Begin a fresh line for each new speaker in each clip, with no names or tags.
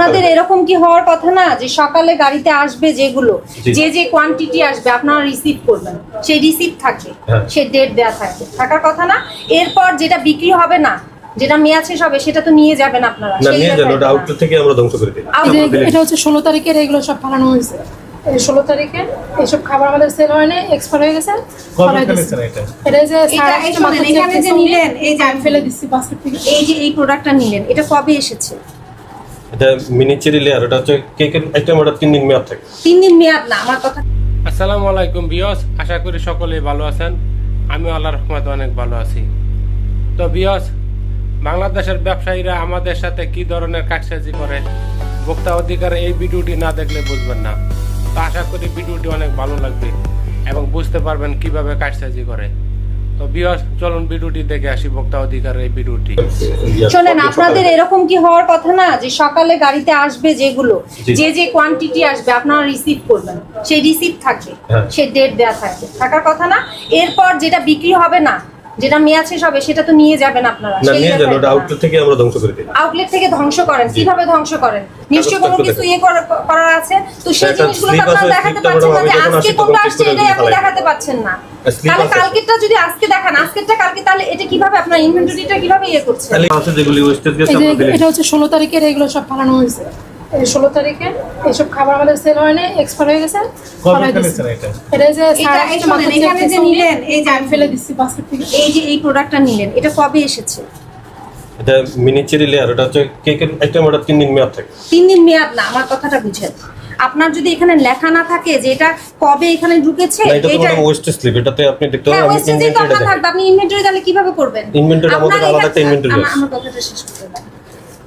আপনাদের এরকম কি হওয়ার কথা না যে সকালে গাড়িতে আসবে যেগুলো যে কোয়ান্টিটি আসবে আপনারা রিসিভ করবেন, সেই রিসিভ থাকবে, সেই ডেট দেয়া থাকবে, থাকার কথা না। এরপর যেটা বিক্রি হবে না, যেটা মেয়াদ শেষ হবে সেটা তো নিয়ে যাবেন আপনারা।
না নিয়ে যান, ওটা আউটলেট থেকে আমরা ধ্বংস করে দিই।
এটা হচ্ছে 16 তারিখের, এগুলো সব ফালানো হয়েছে। 16 তারিখে এইসব খাবার আমাদের সেল হয় না, এক্সপায়ার হয়ে গেছে। এটা যে
এখানে যে নিলেন, এই যে
আমি ফেলে দিচ্ছি বাস্কেট থেকে,
এই যে এই প্রোডাক্টটা নিলেন, এটা কবে এসেছে?
এটা মিনি চেরি লেয়ার, ওটা হচ্ছে কেকের আইটেম, ওটা 3 দিন মেয়াদ থাকে।
3 দিন মেয়াদ না, আমার কথা।
আসসালামু আলাইকুম ভিউয়ার্স, আশা করি সকলেই ভালো আছেন। আমি আল্লাহর রহমতে অনেক ভালো আছি। তো ভিউয়ার্স, বাংলাদেশের ব্যবসায়ীরা আমাদের সাথে কি ধরনের কারসাজি করে ভোক্তা অধিকার এই ভিডিওটি না দেখলে বুঝবেন না। তো আশা করি ভিডিওটি অনেক ভালো লাগবে এবং বুঝতে পারবেন কিভাবে কারসাজি করে। তো ভিউয়ার্স, চলুন ভিডিওটি দেখে আসি, ভোক্তা অধিকার এই ভিডিওটি।
শুনেন, আপনাদের এরকম কি হওয়ার কথা না যে সকালে গাড়িতে আসবে যেগুলো যে কোয়ান্টিটি আসবে আপনারা রিসিভ করবেন, সেই রিসিভ থাকবে, সেই ডেট দেয়া থাকবে, থাকার কথা না। এরপর যেটা বিক্রি হবে না, যেটা মেয়াদ শেষ হবে সেটা তো নিয়ে যাবেন আপনারা।
না নিয়ে যান, ওটা আউটলেট থেকে আমরা ধ্বংস করে দিই।
আউটলেট থেকে ধ্বংস করেন? কিভাবে ধ্বংস করেন? নিশ্চয়ই কোনো কিছু করার আছে। তো সেই জিনিসগুলো তো আপনারা দেখাতে পাচ্ছেন না, যে আজকে কোনটা আসছে এটাই আপনি দেখাতে পাচ্ছেন না। তাহলে কালকেরটা যদি আজকে দেখান, আজকেরটা কালকে, তাহলে এটা কিভাবে আপনার ইনভেন্টরিটা কিভাবে করছেন?
তাহলে আছে যেগুলি ওয়েস্টেজ গেছে আমরা দিই।
এটা হচ্ছে 16 তারিখের, এগুলো সব ফালানো হয়েছে। 16 তারিখে এইসব খাবার আমাদের সেল হয় না, এক্সপায়ার হয়ে গেছে। এটা যে
এখানে যে নিলেন, এই যে
আমি ফেলে দিচ্ছি বাস্কেট থেকে,
এই যে এই প্রোডাক্টটা নিলেন, এটা কবে এসেছে?
এটা মিনি চেরি লেয়ার, ওটা হচ্ছে কেকের আইটেম, ওটা 3 দিন মেয়াদ থাকে।
3 দিন মেয়াদ না, আমার কথাটা বুঝেন। আপনার যদি এখানে লেখা না থাকে যে এটা কবে এখানে ঢুকেছে,
এটা তো ওয়েস্টেজ স্লিপ, এটাতে আপনি দেখতে পাবেন।
আমি ইনভেন্টরি থাকবে, আপনি ইনভেন্টরি তাহলে কিভাবে করবেন?
ইনভেন্টরি আমাদের আলাদা একটা ইনভেন্টরি আছে।
আমার কথাটা শেষ করতে দাও।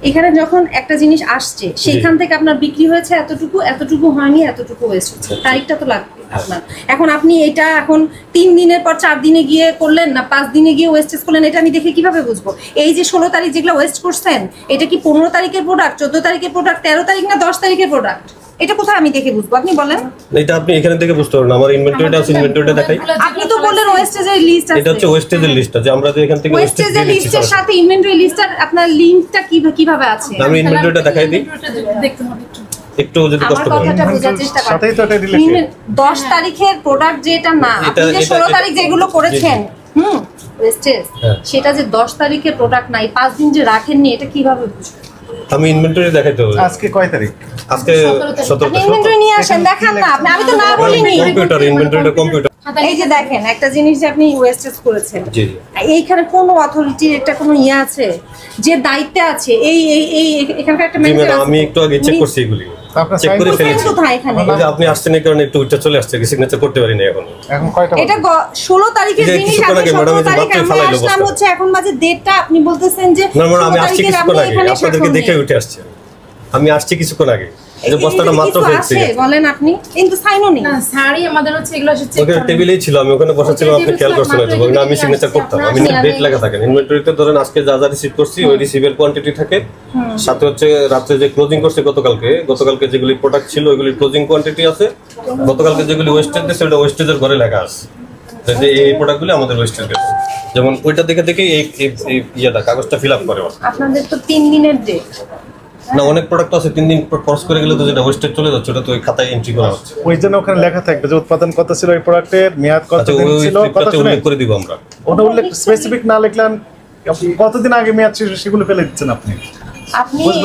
এখানে যখন একটা জিনিস আসছে, সেখান থেকে আপনার বিক্রি হয়েছে এতটুকু, এতটুকু হয়নি, এতটুকু ওয়েস্ট হচ্ছে, তারিখটা তো লাগবে আপনার। এখন আপনি এটা এখন 3 দিনের পর 4 দিনে গিয়ে করলেন না, 5 দিনে গিয়ে ওয়েস্টেজ করলেন, এটা আমি দেখে কিভাবে বুঝবো? এই যে 16 তারিখ যেগুলো ওয়েস্ট করছেন, এটা কি 15 তারিখের প্রোডাক্ট, 14 তারিখের প্রোডাক্ট, 13 তারিখ না 10 তারিখের প্রোডাক্ট? এটা কোথায় আমি দেখে বুঝবো? আপনি বলেন।
এটা আপনি এখানে থেকে বুঝতে পারবেন। আমার ইনভেন্টরিটা আছে, ইনভেন্টরিটা দেখাই।
আপনি তো বললেন ওয়েস্টেজের লিস্ট আছে।
এটা হচ্ছে ওয়েস্টেজের লিস্ট, যে আমরা যে এখান থেকে
ওয়েস্টেজের লিস্টের সাথে ইনভেন্টরি লিস্টের আপনার লিংকটা কিভাবে আছে?
আমি ইনভেন্টরিটা দেখাই দিই,
দেখতে হবে
একটু যদি কষ্ট করেন।
আমার কথাটা বোঝার চেষ্টা করেন। 10 তারিখের প্রোডাক্ট যেটা না, আপনি যে 16 তারিখ যেগুলো করেছেন ওয়েস্টেজ, সেটা যে 10 তারিখের প্রোডাক্ট নাই, 5 দিন যে রাখেননি, এটা কিভাবে বুঝবেন?
আমি ইনভেন্টরি দেখাইতে হবে।
আজকে কয় তারিখ?
আজকে 17 তারিখ।
ইনভেন্টরি নিয়ে আসেন, দেখান না আপনি। আমি তো না বলিনি।
কম্পিউটার ইনভেন্টরিটা কম্পিউটার।
এই যে দেখেন, একটা জিনিস যে আপনি ওয়েস্টেজ করেছেন,
জি,
এইখানে কোন অথরিটির একটা কোন ইয়ে আছে যে দায়িত্বে আছে? এই এখানকার একটা ম্যানেজার আছে।
আমি একটু আগে চেক করছি এগুলি, চেক করে ফেলেছি। আপনি আসছেন এই কারণে একটু উচ্চ চলে আসছে, সিগনেচার করতে পারি না এখন
কয়টা?
এটা 16 তারিখের জিনিস, আপনি 17 তারিখে আমরা আসলাম হচ্ছে, এখন বাজে ডেটটা আপনি বলতেছেন যে
না, আমি আসছি কিছুক্ষণ আগে, আপনাদেরকে দেখে উঠে আসছে। আমি আসছি কিছুক্ষণ আগে, এই বস্তাটা মাত্র ফেলছি।
বলেন আপনি, কিন্তু সাইনও নেই।
না সারি আমাদের হচ্ছে এগুলো হচ্ছে চেক
ওখানে টেবিলেই ছিল, আমি ওখানে বসা ছিলাম, আপনি খেয়াল করছেন হয়তো, না আমি সিগনেচার করতাম। আমি ডেট লেখা থাকে ইনভেন্টরিতে, ধরেন আজকে যা যা রিসিভ করছি ওই রিসিভের কোয়ান্টিটি থাকে, সাথে হচ্ছে রাতে যে ক্লোজিং করছে গতকালকে যেগুলি প্রোডাক্ট ছিল ওইগুলির ক্লোজিং কোয়ান্টিটি আছে, গতকালকে যেগুলি ওয়েস্টেজ দিয়েছে ওটা ওয়েস্টেজের ঘরে লেখা আছে যে এই প্রোডাক্টগুলি আমাদের ওয়েস্টেজ গেছে। যেমন ওইটা দেখে এই ইয়েটা কাগজটা ফিল আপ করে।
আপনাদের তো 3 দিনের ডেট
না, অনেক প্রোডাক্ট আছে 3 দিন ক্রস করে গেলে তো যেটা ওয়েস্টেজ চলে যাচ্ছে, ওটা তো ওই খাতায় এন্ট্রি করা হচ্ছে।
ওই জন্য ওখানে লেখা থাকবে যে উৎপাদন কত ছিল, এই প্রোডাক্টের মেয়াদ কত দিন ছিল, কত
উল্লেখ করে দিব আমরা।
ওটা উল্লেখ স্পেসিফিক না লিখলাম, কতদিন আগে মেয়াদ ছিল সেগুলো ফেলে দিচ্ছেন আপনি।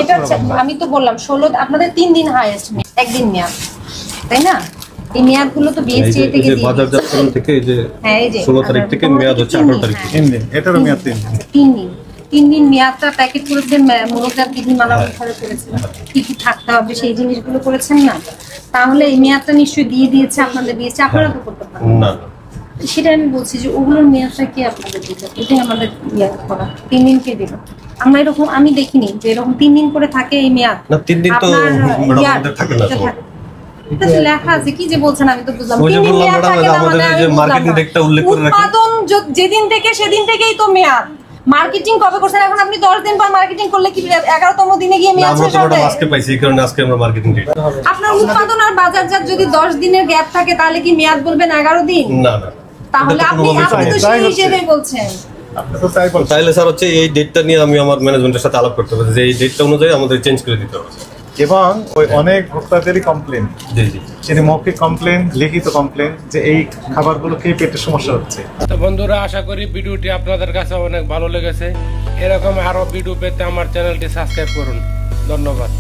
এটা আমি তো বললাম 16, আপনাদের 3 দিন হাইয়েস্ট, একদিন মেয়াদ, তাই না? এই মেয়াদগুলো তো বিএসটিআই থেকে
দিয়ে বাজারজাতকরণ থেকে এই যে 16 তারিখ থেকে মেয়াদ হচ্ছে 18 তারিখ।
3 দিন, এটারও মেয়াদ 3 দিন।
3 দিন মেয়াদটা প্যাকেট করেছেন, মোরগজাত বিধিমালা অনুসারে করেছেন, কি কি থাকতে হবে সেই জিনিসগুলো করেছেন না? তাহলে এই মেয়াদটা নিশ্চয়ই দিয়ে দিয়েছে আপনাদের, দিয়েছে, আপনারা তো করতে পারেন
না।
সেটা আমি বলছি যে ওগুলোর মেয়াদটা কি আপনাদের দিতে, এটাই আমাদের করা। 3 দিন কে দিল? আমরা এরকম আমি দেখিনি যে এরকম 3 দিন করে থাকে এই মেয়াদ।
না 3 দিন তো আমাদের থাকে না।
এটা লেখা আছে, কি যে বলছেন আমি তো বুঝলাম।
ওই যে বললাম ম্যাডাম, আমাদের যে মার্কেটিং ডেটটা উল্লেখ করে রাখি,
উৎপাদন যেদিন থেকে সেদিন থেকেই তো মেয়াদ। মার্কেটিং কবে করছেন? এখন আপনি 10 দিন পর মার্কেটিং করলে কি 11তম দিনে গিয়ে মেয়াদ শেষ হবে?
আমরা আজকে পাইছি, এই কারণে আজকে আমরা মার্কেটিং ডেট।
আপনার উৎপাদন আর বাজারজাত যদি 10 দিনের গ্যাপ থাকে, তাহলে কি মেয়াদ বলবেন 11 দিন?
না।
তাহলে আপনি তো সেই হিসেবেই বলছেন।
আপনি তো তাই বলছেন।
তাইলে স্যার হচ্ছে এই ডেটটা নিয়ে আমি আমার ম্যানেজমেন্টের সাথে আলাপ করতে হবে যে এই ডেটটা অনুযায়ী আমাদের চেঞ্জ করে দিতে হবে।
এবং ওই অনেক ভোক্তাদেরই কমপ্লেন,
জি জি
সেটি মৌখিক কমপ্লেন, লিখিত কমপ্লেন যে এই খাবারগুলো খেয়ে পেটের সমস্যা হচ্ছে।
তো বন্ধুরা, আশা করি ভিডিওটি আপনাদের কাছে অনেক ভালো লেগেছে। এরকম আরো ভিডিও পেতে আমার চ্যানেলটি সাবস্ক্রাইব করুন। ধন্যবাদ।